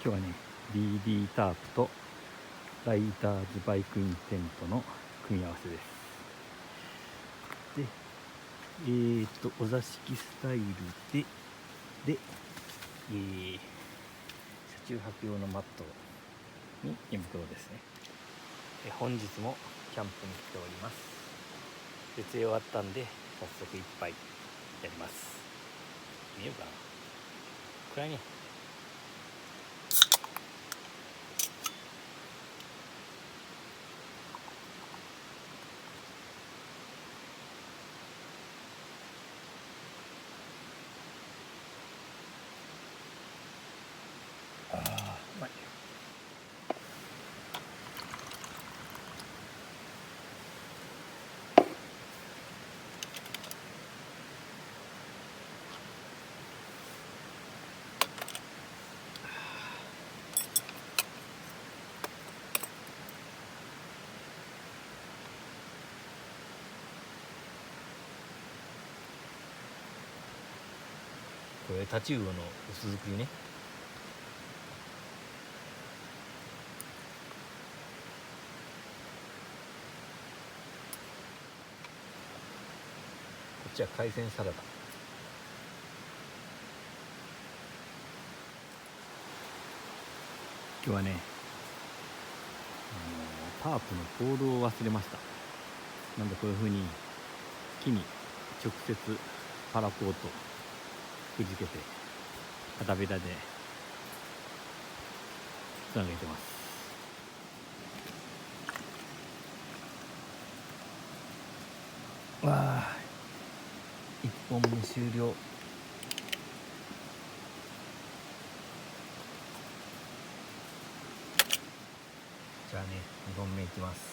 今日はね DD タープとライダーズバイクインテントの組み合わせです。でお座敷スタイルで車中泊用のマットに寝袋ですね。本日もキャンプに来ております。設営終わったんで早速一杯やります。見えるかな、暗いね。うまい。これタチウオの薄作りね。こっちは海鮮サラダ。今日はねタープのポールを忘れました。なんでこういう風に木に直接パラコートくじけて片べらでつなげてます。わあ、1本目終了。じゃあね2本目いきます。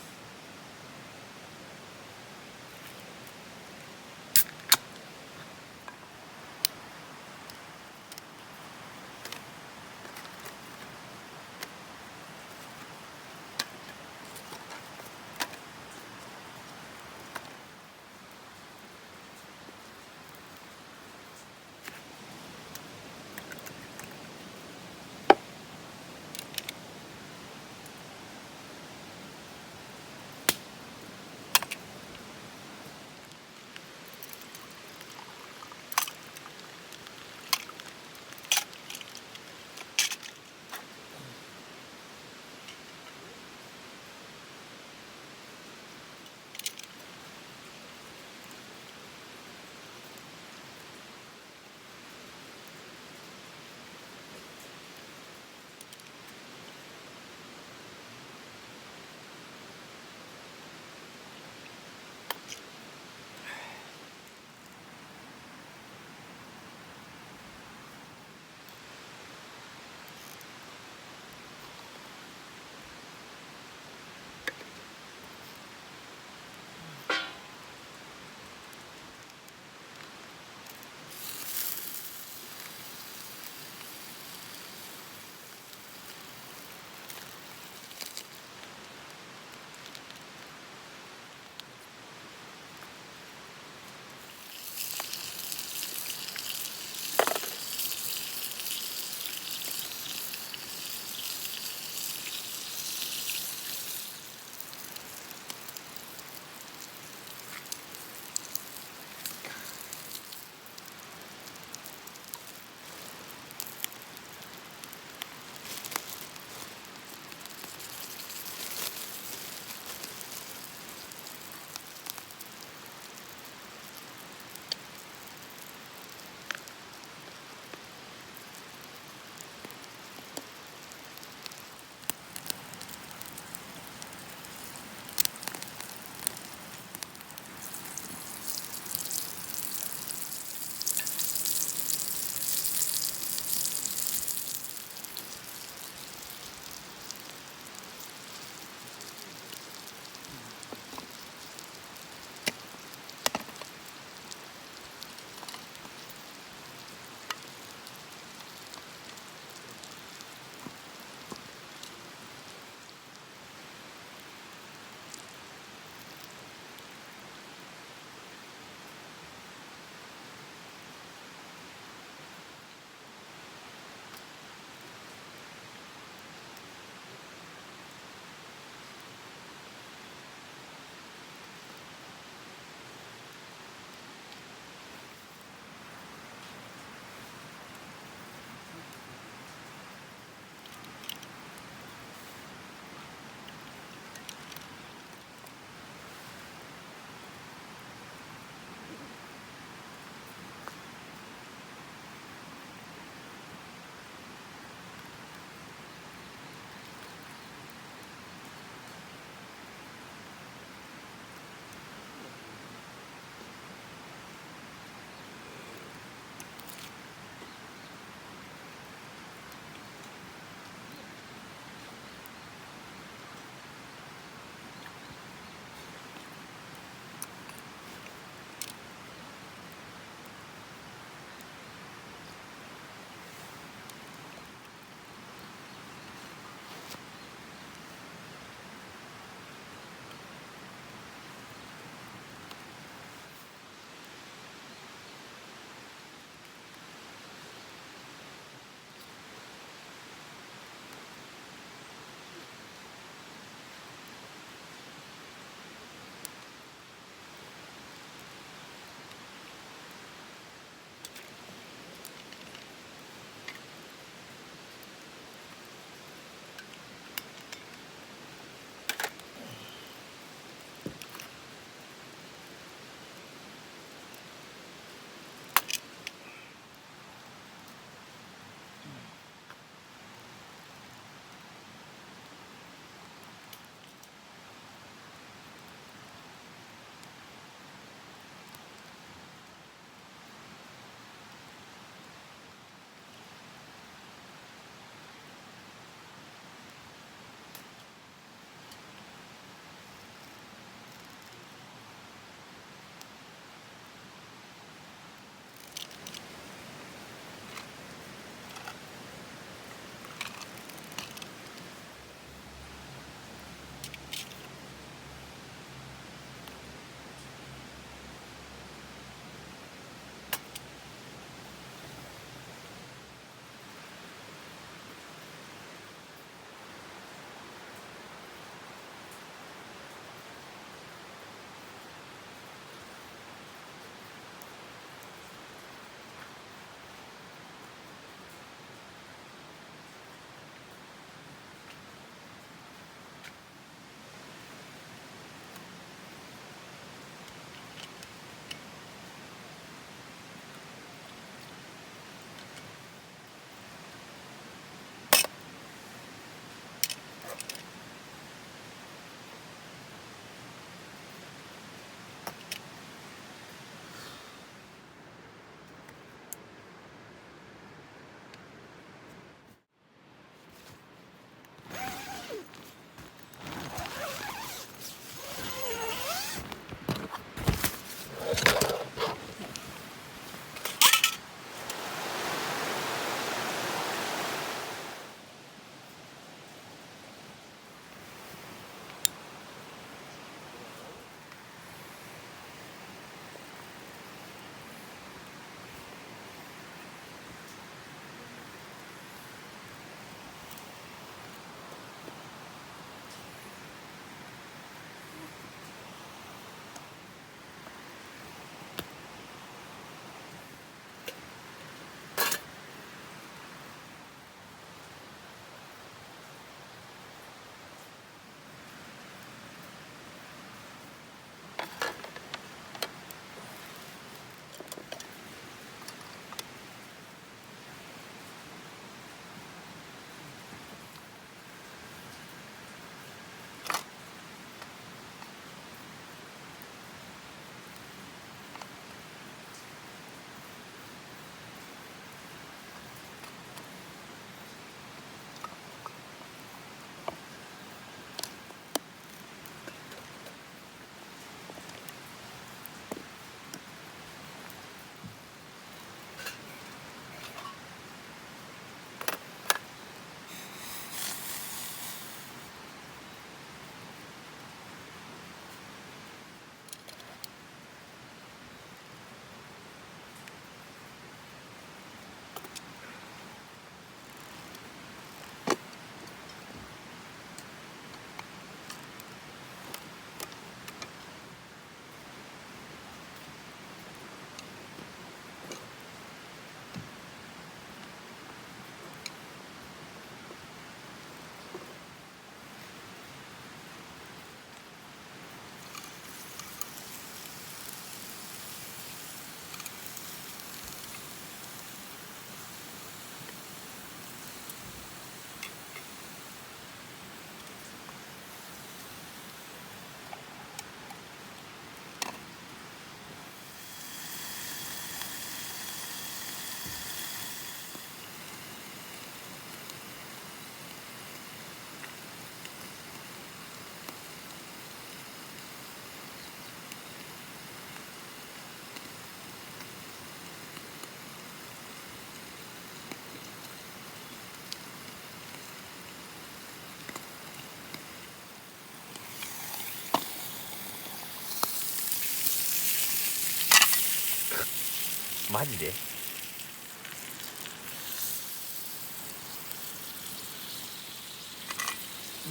マジでや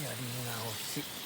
り直し。